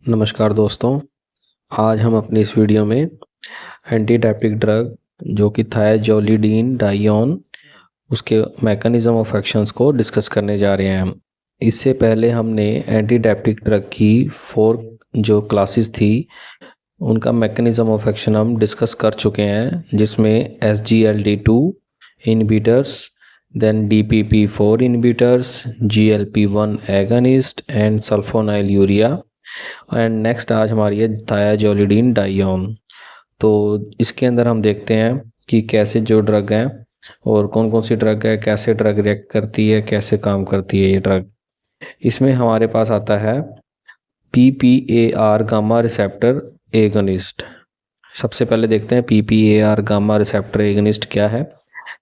नमस्कार दोस्तों, आज हम अपनी इस वीडियो में एंटीडायबिटिक ड्रग जो कि थायाजोलिडीन डाइऑन उसके मैकेनिज्म ऑफ एक्शंस को डिस्कस करने जा रहे हैं। इससे पहले हमने एंटीडायबिटिक ड्रग की 4 जो क्लासेस थी उनका मैकेनिज्म ऑफ एक्शन हम डिस्कस कर चुके हैं, जिसमें SGLT2 inhibitors, then DPP4 inhibitors, GLP-1 agonist and sulfonylurea and next आज हमारी है थायाजोलिडीन डाइऑन। तो इसके अंदर हम देखते हैं कि कैसे जो ड्रग हैं और कौन कौन सी ड्रग है, कैसे ड्रग रिएक्ट करती है, कैसे काम करती है ये ड्रग। इसमें हमारे पास आता है PPAR गामा रिसेप्टर एगनिस्ट। सबसे पहले देखते हैं PPAR गामा रिसेप्टर एगनिस्ट क्या है।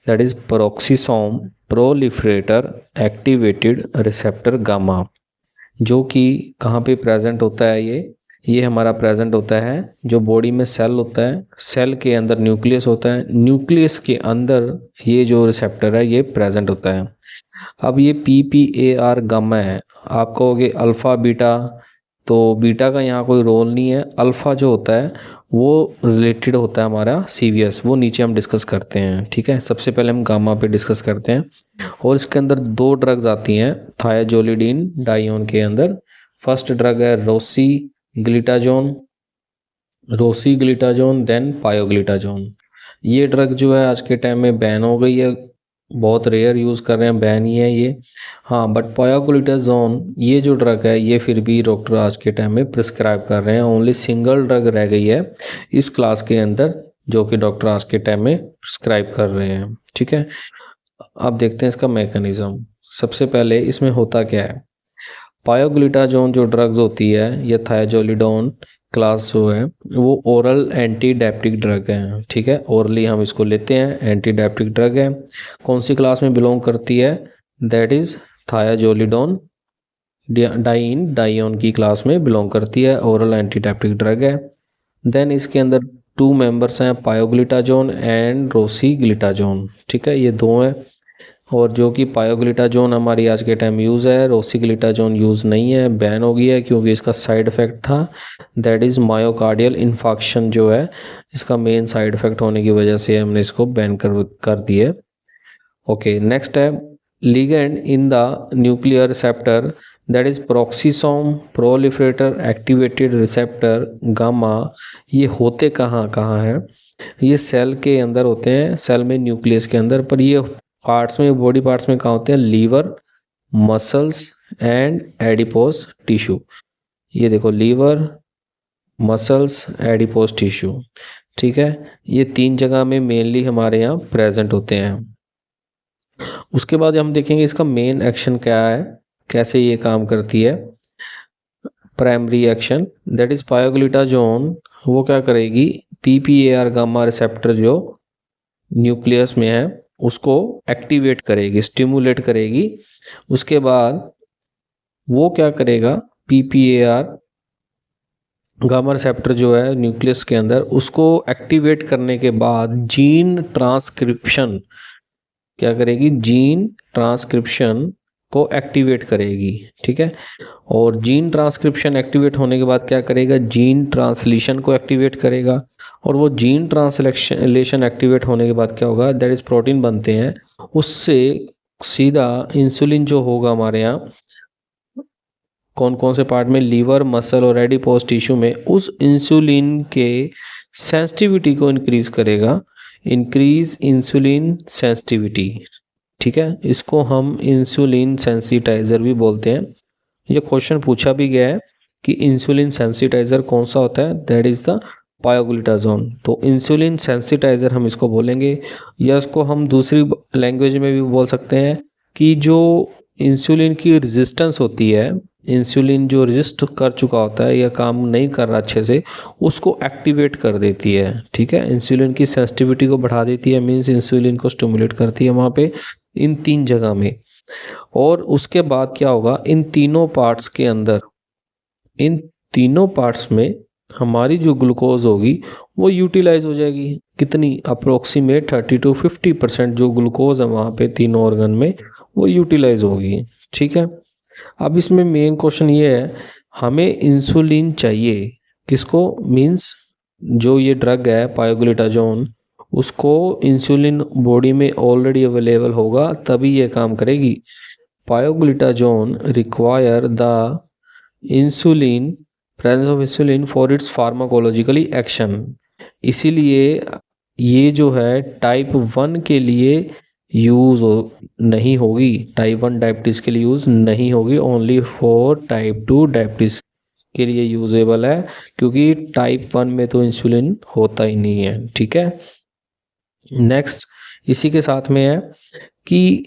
That is peroxisome proliferator activated receptor gamma, जो कि कहाँ पे प्रेजेंट होता है। ये हमारा प्रेजेंट होता है जो बॉडी में सेल होता है, सेल के अंदर न्यूक्लियस होता है, न्यूक्लियस के अंदर ये जो रिसेप्टर है ये प्रेजेंट होता है। अब ये PPAR गामा है, आप कहोगे अल्फ़ा बीटा, तो बीटा का यहाँ कोई रोल नहीं है। अल्फ़ा जो होता है वो रिलेटेड होता है हमारा CVS, वो नीचे हम डिस्कस करते हैं। ठीक है, सबसे पहले हम गामा पे डिस्कस करते हैं। और इसके अंदर 2 ड्रग्स आती हैं थायाजोलिडीन डाइऑन के अंदर। फर्स्ट ड्रग है रोसीग्लिटाजोन देन पायोग्लिटाजोन। ये ड्रग जो है आज के टाइम में बैन हो गई है, बहुत रेयर यूज़ कर रहे हैं, बैन ही है ये। हाँ, बट पायोग्लिटाजोन ये जो ड्रग है ये फिर भी डॉक्टर आज के टाइम में प्रिस्क्राइब कर रहे हैं। ओनली सिंगल ड्रग रह गई है इस क्लास के अंदर जो कि डॉक्टर आज के टाइम में प्रिस्क्राइब कर रहे हैं। ठीक है, अब देखते हैं इसका मैकेनिज्म। सबसे पहले इसमें होता क्या है। पायोग्लिटाजोन जो ड्रग्स होती है या थायाजोलिडोन क्लास जो है वो ओरल एंटीडायबिटिक ड्रग है। ठीक है, ओरली हम इसको लेते हैं, एंटीडायबिटिक ड्रग है। कौन सी क्लास में बिलोंग करती है? दैट इज थायाजोलिडोन डाइऑन की क्लास में बिलोंग करती है, ओरल एंटीडायबिटिक ड्रग है। देन इसके अंदर 2 मेंबर्स हैं, पायोग्लिटाजोन एंड रोसीग्लिटाजोन। ठीक है, ये 2 हैं। और जो कि पायोग्लिटाजोन हमारी आज के टाइम यूज़ है, रोसीग्लिटाजोन यूज़ नहीं है, बैन हो गई है क्योंकि इसका साइड इफ़ेक्ट था। दैट इज़ मायोकार्डियल इन्फाक्शन जो है इसका मेन साइड इफ़ेक्ट होने की वजह से हमने इसको बैन कर दिए। ओके, नेक्स्ट है ligand in the nuclear receptor, that is peroxisome proliferator activated receptor gamma. ये होते कहाँ कहाँ हैं? ये सेल के अंदर होते हैं, सेल में न्यूक्लियस के अंदर। पर ये पार्ट्स में, बॉडी पार्ट्स में कहाँ होते हैं? Liver, muscles and adipose tissue. ये देखो, लीवर, मसल्स, एडिपोज टिश्यू। ठीक है, ये 3 जगह में मेनली हमारे यहाँ प्रेजेंट होते हैं। उसके बाद हम देखेंगे इसका मेन एक्शन क्या है, कैसे ये काम करती है। Primary action that is pioglitazone वो क्या करेगी, PPAR गामा रिसेप्टर जो न्यूक्लियस में है उसको एक्टिवेट करेगी, स्टिमुलेट करेगी। उसके बाद वो क्या करेगा, PPAR गामा रिसेप्टर जो है न्यूक्लियस के अंदर उसको एक्टिवेट करने के बाद जीन ट्रांसक्रिप्शन क्या करेगी, जीन ट्रांसक्रिप्शन को एक्टिवेट करेगी। ठीक है, और जीन ट्रांसक्रिप्शन एक्टिवेट होने के बाद क्या करेगा, जीन ट्रांसलेशन को एक्टिवेट करेगा। और वो जीन ट्रांसलेशन एक्टिवेट होने के बाद क्या होगा, दैट इज प्रोटीन बनते हैं, उससे सीधा इंसुलिन जो होगा हमारे यहाँ कौन कौन से पार्ट में, लीवर, मसल और एडिपोज टिश्यू में, उस इंसुलिन के सेंसिटिविटी को इंक्रीज करेगा, इंक्रीज इंसुलिन सेंसिटिविटी। ठीक है, इसको हम इंसुलिन सेंसिटाइजर भी बोलते हैं। ये क्वेश्चन पूछा भी गया है कि इंसुलिन सेंसिटाइजर कौन सा होता है, दैट इज द पायोग्लिटाजोन। तो इंसुलिन सेंसिटाइजर हम इसको बोलेंगे, या इसको हम दूसरी लैंग्वेज में भी बोल सकते हैं कि जो इंसुलिन की रेजिस्टेंस होती है, इंसुलिन जो रेजिस्ट कर चुका होता है या काम नहीं कर रहा अच्छे से, उसको एक्टिवेट कर देती है। ठीक है, इंसुलिन की सेंसिटिविटी को बढ़ा देती है, मीन्स इंसुलिन को स्टिमुलेट करती है वहाँ पे इन 3 जगह में। और उसके बाद क्या होगा, इन तीनों पार्ट्स के अंदर, इन तीनों पार्ट्स में हमारी जो ग्लूकोज होगी वो यूटिलाइज हो जाएगी। कितनी? अप्रोक्सीमेट 30 to 50% जो ग्लूकोज है वहाँ पे तीनों ऑर्गन में वो यूटिलाइज होगी। ठीक है, अब इसमें मेन क्वेश्चन ये है, हमें इंसुलिन चाहिए, किसको, मीन्स जो ये ड्रग है पायोग्लिटाजोन, उसको इंसुलिन बॉडी में ऑलरेडी अवेलेबल होगा तभी ये काम करेगी। Pioglitazone require the insulin, presence of insulin for its pharmacologically action. इसीलिए ये जो है टाइप 1 के लिए यूज़ नहीं होगी, टाइप 1 डायबिटीज़ के लिए यूज़ नहीं होगी, ओनली फॉर टाइप 2 डायबिटीज़ के लिए यूजेबल है, क्योंकि टाइप 1 में तो इंसुलिन होता ही नहीं है। ठीक है, नेक्स्ट इसी के साथ में है कि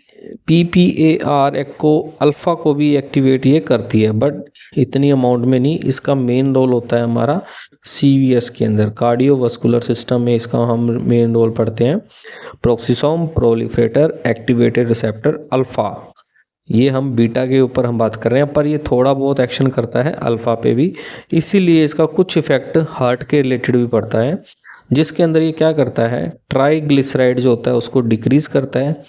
PPAR को अल्फ़ा को भी एक्टिवेट ये करती है, बट इतनी अमाउंट में नहीं। इसका मेन रोल होता है हमारा CVS के अंदर, कार्डियोवास्कुलर सिस्टम में इसका हम मेन रोल पढ़ते हैं। प्रोक्सिसोम प्रोलिफरेटर एक्टिवेटेड रिसेप्टर अल्फ़ा, ये हम बीटा के ऊपर हम बात कर रहे हैं, पर ये थोड़ा बहुत एक्शन करता है अल्फ़ा पे भी, इसीलिए इसका कुछ इफेक्ट हार्ट के रिलेटेड भी पड़ता है, जिसके अंदर ये क्या करता है, ट्राइग्लिसराइड जो होता है उसको डिक्रीज करता है।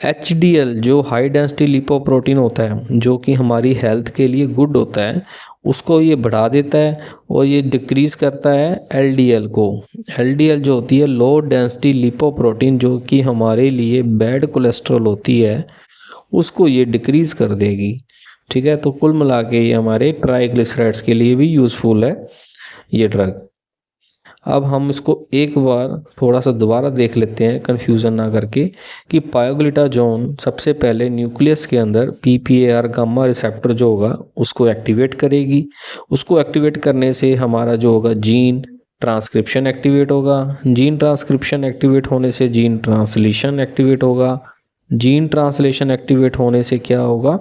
HDL जो हाई डेंसिटी लिपोप्रोटीन होता है, जो कि हमारी हेल्थ के लिए गुड होता है, उसको ये बढ़ा देता है, और ये डिक्रीज करता है LDL को। LDL जो होती है लो डेंसिटी लिपोप्रोटीन, जो कि हमारे लिए बैड कोलेस्ट्रॉल होती है, उसको ये डिक्रीज कर देगी। ठीक है, तो कुल मिला के ये हमारे ट्राइग्लिसराइड्स के लिए भी यूज़फुल है ये ड्रग। अब हम इसको एक बार थोड़ा सा दोबारा देख लेते हैं कन्फ्यूज़न ना करके, कि पायोग्लिटाजोन सबसे पहले न्यूक्लियस के अंदर PPAR गामा रिसेप्टर जो होगा उसको एक्टिवेट करेगी। उसको एक्टिवेट करने से हमारा जो होगा जीन ट्रांसक्रिप्शन एक्टिवेट होगा, जीन ट्रांसक्रिप्शन एक्टिवेट होने से जीन ट्रांसलेशन एक्टिवेट होगा, जीन ट्रांसलेशन एक्टिवेट होने से क्या होगा,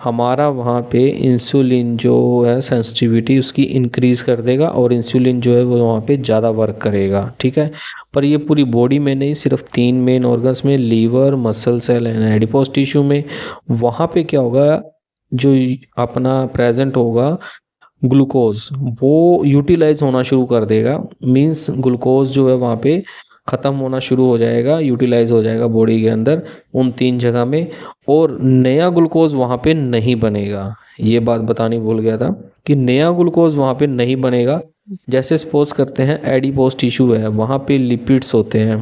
हमारा वहाँ पे इंसुलिन जो है सेंसिटिविटी उसकी इंक्रीज़ कर देगा, और इंसुलिन जो है वो वहाँ पे ज़्यादा वर्क करेगा। ठीक है, पर ये पूरी बॉडी में नहीं, सिर्फ 3 मेन ऑर्गन्स में, liver, muscle cell and adipose tissue में, वहाँ पे क्या होगा, जो अपना प्रेजेंट होगा ग्लूकोज, वो यूटिलाइज होना शुरू कर देगा। मीन्स ग्लूकोज जो है वहाँ पे ख़त्म होना शुरू हो जाएगा, यूटिलाइज हो जाएगा बॉडी के अंदर उन 3 जगह में, और नया ग्लूकोज वहाँ पे नहीं बनेगा। ये बात बतानी भूल गया था कि नया ग्लूकोज वहाँ पे नहीं बनेगा। जैसे सपोज करते हैं एडिपोज टिश्यू है, वहाँ पे लिपिड्स होते हैं,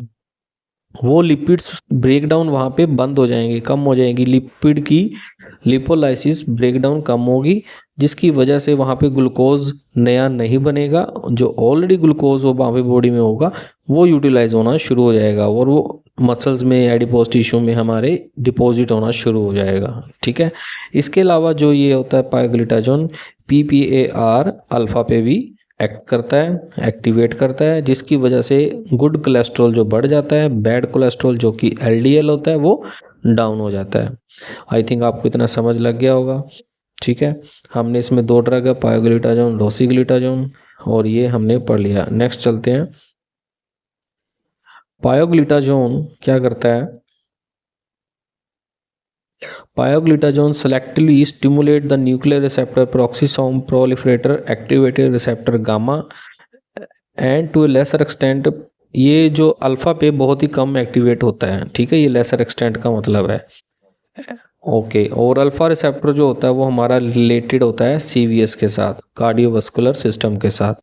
वो लिपिड्स ब्रेक डाउन वहाँ पे बंद हो जाएंगे, कम हो जाएंगी, लिपिड की लिपोलाइसिस ब्रेक डाउन कम होगी, जिसकी वजह से वहाँ पे ग्लूकोज नया नहीं बनेगा। जो ऑलरेडी ग्लूकोज हो वहाँ पे बॉडी में होगा वो यूटिलाइज होना शुरू हो जाएगा, और वो मसल्स में एडिपोज टिश्यू में हमारे डिपॉजिट होना शुरू हो जाएगा। ठीक है, इसके अलावा जो ये होता है पायोग्लिटाजोन PPAR अल्फ़ा पे भी एक्ट करता है, एक्टिवेट करता है, जिसकी वजह से गुड कोलेस्ट्रॉल जो बढ़ जाता है, बैड कोलेस्ट्रॉल जो कि LDL होता है वो डाउन हो जाता है। आई थिंक आपको इतना समझ लग गया होगा। ठीक है, हमने इसमें 2 ड्रग है, पायोग्लिटाजोन, रोसीग्लिटाजोन, और ये हमने पढ़ लिया। नेक्स्ट चलते हैं, पायोग्लिटाजोन क्या करता है, pioglitazone selectively stimulate the nuclear receptor peroxisome proliferator activated receptor gamma and to a lesser extent, ये जो अल्फ़ा पे बहुत ही कम एक्टिवेट होता है। ठीक है, ये लेसर एक्सटेंट का मतलब है। ओके, और अल्फ़ा रिसेप्टर जो होता है वो हमारा रिलेटेड होता है CVS के साथ, कार्डियोवास्कुलर सिस्टम के साथ,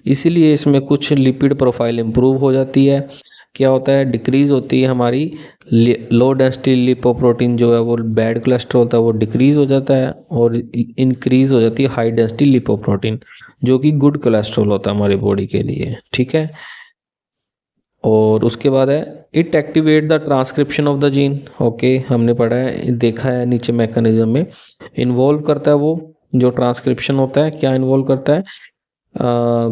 इसीलिए इसमें कुछ लिपिड प्रोफाइल इम्प्रूव हो जाती है। क्या होता है, डिक्रीज़ होती है हमारी लो डेंसिटी लिपोप्रोटीन जो है वो बैड कोलेस्ट्रॉल होता है वो डिक्रीज़ हो जाता है, और इंक्रीज़ हो जाती है हाई डेंसिटी लिपोप्रोटीन जो कि गुड कोलेस्ट्रॉल होता है हमारी बॉडी के लिए। ठीक है, और उसके बाद है it activate the transcription of the gene. Okay, हमने पढ़ा है, देखा है नीचे मैकेनिज्म में, इन्वॉल्व करता है वो जो ट्रांसक्रिप्शन होता है, क्या इन्वॉल्व करता है,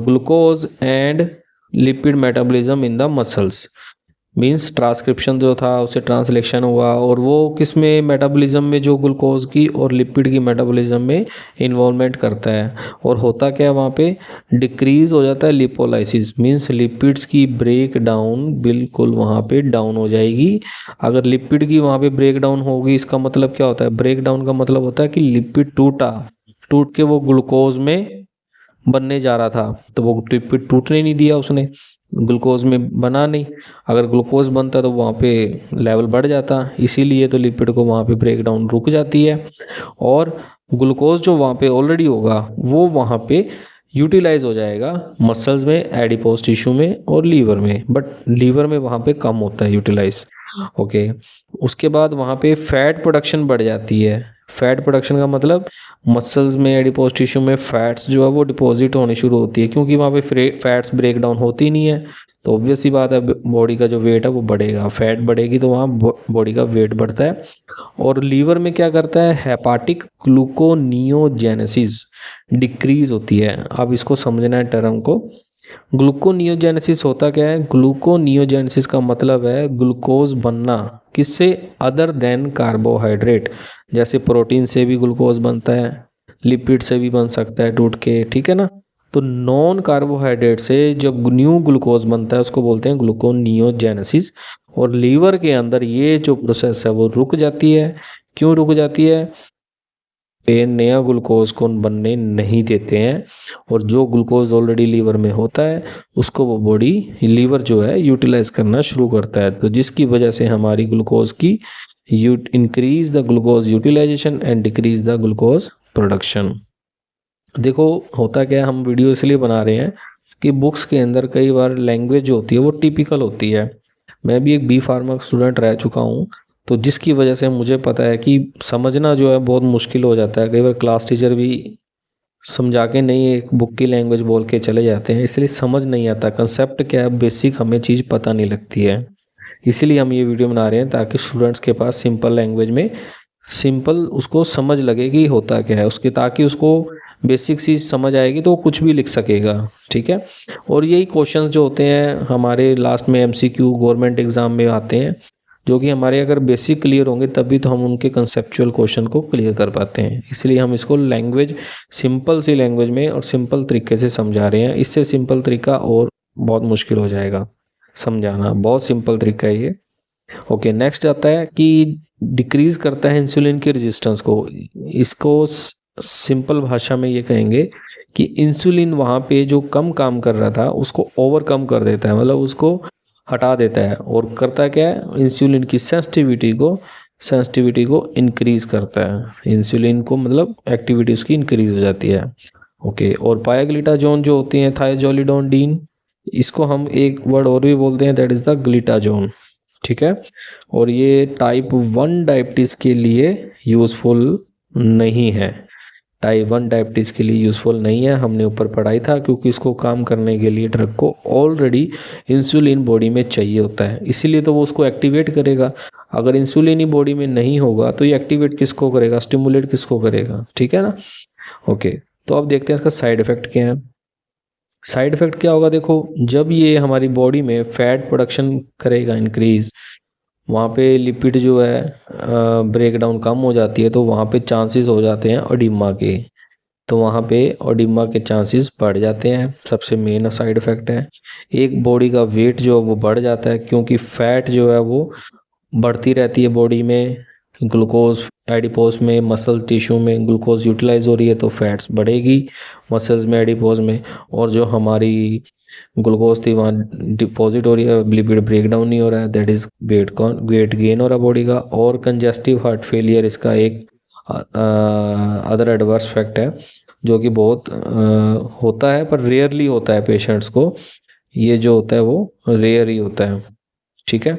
glucose and lipid metabolism in the muscles. Means transcription जो था उसे ट्रांसलेशन हुआ, और वो किस में, मेटाबॉलिज्म में, जो ग्लूकोज की और लिपिड की मेटाबॉलिज्म में इन्वॉल्वमेंट करता है। और होता क्या है वहाँ पे, डिक्रीज हो जाता है लिपोलाइसिस, मीन्स लिपिड्स की ब्रेक डाउन बिल्कुल वहाँ पे डाउन हो जाएगी। अगर लिपिड की वहाँ पे ब्रेक डाउन होगी, इसका मतलब क्या होता है, ब्रेक डाउन का मतलब होता है कि लिपिड टूट के वो ग्लूकोज में बनने जा रहा था, तो वो लिपिड टूटने नहीं दिया उसने, ग्लूकोज में बना नहीं। अगर ग्लूकोज बनता तो वहाँ पे लेवल बढ़ जाता, इसीलिए तो लिपिड को वहाँ पे ब्रेक डाउन रुक जाती है। और ग्लूकोज जो वहाँ पे ऑलरेडी होगा वो वहाँ पे यूटिलाइज हो जाएगा मसल्स में, एडिपोज टिश्यू में और लीवर में, बट लीवर में वहाँ पे कम होता है यूटिलाइज। ओके, उसके बाद वहाँ पे फैट प्रोडक्शन बढ़ जाती है। फैट प्रोडक्शन का मतलब मसल्स में, एडिपोज टिश्यू में फैट्स जो है वो डिपॉजिट होनी शुरू होती है, क्योंकि वहाँ पे फैट्स ब्रेक डाउन होती नहीं है, तो ऑब्वियस सी बात है बॉडी का जो वेट है वो बढ़ेगा। फैट बढ़ेगी तो वहाँ बॉडी का वेट बढ़ता है। और लीवर में क्या करता है, हेपाटिक ग्लूकोनियोजेनेसिस डिक्रीज होती है। अब इसको समझना है टर्म को। ग्लूकोनियोजेनेसिस होता क्या है? ग्लूकोनियोजेनेसिस का मतलब है ग्लूकोज बनना किससे? Other than carbohydrate. जैसे प्रोटीन से भी ग्लूकोज बनता है, लिपिड से भी बन सकता है टूट के, ठीक है ना। तो नॉन कार्बोहाइड्रेट से जब न्यू ग्लूकोज बनता है उसको बोलते हैं ग्लूकोनियोजेनेसिस। और लीवर के अंदर ये जो प्रोसेस है वो रुक जाती है। क्यों रुक जाती है? ये नया ग्लूकोज को बनने नहीं देते हैं, और जो ग्लूकोज ऑलरेडी लीवर में होता है उसको वो बॉडी, लीवर जो है, यूटिलाइज करना शुरू करता है। तो जिसकी वजह से हमारी ग्लूकोज की increase the glucose utilisation and decrease the glucose production. देखो होता क्या है, हम वीडियो इसलिए बना रहे हैं कि बुक्स के अंदर कई बार लैंग्वेज जो होती है वो टिपिकल होती है। मैं भी एक बी फार्मा स्टूडेंट रह चुका हूँ, तो जिसकी वजह से मुझे पता है कि समझना जो है बहुत मुश्किल हो जाता है। कई बार क्लास टीचर भी समझा के नहीं, एक बुक की लैंग्वेज बोल के चले जाते हैं, इसलिए समझ नहीं आता कंसेप्ट क्या है, बेसिक हमें चीज़ पता नहीं लगती है। इसीलिए हम ये वीडियो बना रहे हैं ताकि स्टूडेंट्स के पास सिंपल लैंग्वेज में सिंपल उसको समझ लगे कि होता क्या है उसके, ताकि उसको बेसिक चीज़ समझ आएगी तो वो कुछ भी लिख सकेगा, ठीक है। और यही क्वेश्चंस जो होते हैं हमारे लास्ट में एमसीक्यू गवर्नमेंट एग्जाम में आते हैं, जो कि हमारे अगर बेसिक क्लियर होंगे तभी तो हम उनके कंसेप्चुअल क्वेश्चन को क्लियर कर पाते हैं। इसलिए हम इसको लैंग्वेज, सिंपल सी लैंग्वेज में और सिंपल तरीके से समझा रहे हैं। इससे सिंपल तरीका और बहुत मुश्किल हो जाएगा समझाना, बहुत सिंपल तरीका है ये। ओके, नेक्स्ट आता है कि डिक्रीज करता है इंसुलिन के रेजिस्टेंस को। इसको सिंपल भाषा में ये कहेंगे कि इंसुलिन वहाँ पे जो कम काम कर रहा था उसको ओवरकम कर देता है, मतलब उसको हटा देता है। और करता क्या है, इंसुलिन की सेंसिटिविटी को इंक्रीज करता है। इंसुलिन को मतलब एक्टिविटी उसकी इंक्रीज हो जाती है। ओके, और पायाग्लिटाजोन जो होती है थायोजोलिडोन, इसको हम एक वर्ड और भी बोलते हैं, दैट इज द ग्लिटाजोन, ठीक है। और ये टाइप 1 डायबिटीज के लिए यूजफुल नहीं है, टाइप 1 डायबिटीज़ के लिए यूज़फुल नहीं है, हमने ऊपर पढ़ाई था, क्योंकि इसको काम करने के लिए ड्रग को ऑलरेडी इंसुलिन बॉडी में चाहिए होता है, इसीलिए तो वो उसको एक्टिवेट करेगा। अगर इंसुलिन ही बॉडी में नहीं होगा तो ये एक्टिवेट किसको करेगा, स्टिमुलेट किसको करेगा, ठीक है ना। ओके, तो अब देखते हैं इसका साइड इफेक्ट क्या है। साइड इफेक्ट क्या होगा, देखो जब ये हमारी बॉडी में फैट प्रोडक्शन करेगा इंक्रीज, वहाँ पे लिपिड जो है ब्रेक डाउन कम हो जाती है, तो वहाँ पे चांसेस हो जाते हैं ओडिमा के, तो वहाँ पे ओडिमा के चांसेस बढ़ जाते हैं। सबसे मेन साइड इफ़ेक्ट है। एक बॉडी का वेट जो है वो बढ़ जाता है, क्योंकि फैट जो है वो बढ़ती रहती है बॉडी में। ग्लूकोज एडिपोज में, मसल टिश्यू में ग्लूकोज यूटिलाइज हो रही है तो फैट्स बढ़ेगी मसल्स में, एडिपोज में। और जो हमारी ग्लूकोज थी वहाँ डिपॉजिट हो रही है, लिपिड ब्रेक डाउन नहीं हो रहा है, दैट इज वेट गेन हो रहा है बॉडी का। और कंजेस्टिव हार्ट फेलियर इसका एक अदर एडवर्स फैक्ट है, जो कि बहुत होता है पर रेयरली होता है पेशेंट्स को। ये जो होता है वो रेयर ही होता है, ठीक है।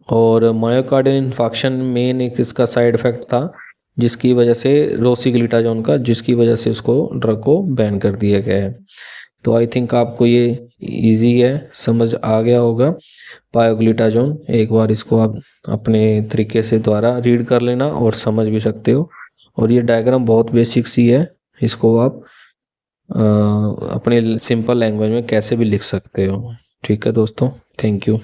और मायोकार्डियल इन्फाक्शन मेन एक इसका साइड इफेक्ट था, जिसकी वजह से रोसीग्लिटाजोन का, जिसकी वजह से उसको ड्रग को बैन कर दिया गया है। तो आई थिंक आपको ये इजी है, समझ आ गया होगा। पायोग्लिटाजोन, एक बार इसको आप अपने तरीके से द्वारा रीड कर लेना और समझ भी सकते हो। और ये डायग्राम बहुत बेसिक सी है, इसको आप अपने सिंपल लैंग्वेज में कैसे भी लिख सकते हो, ठीक है दोस्तों। Thank you.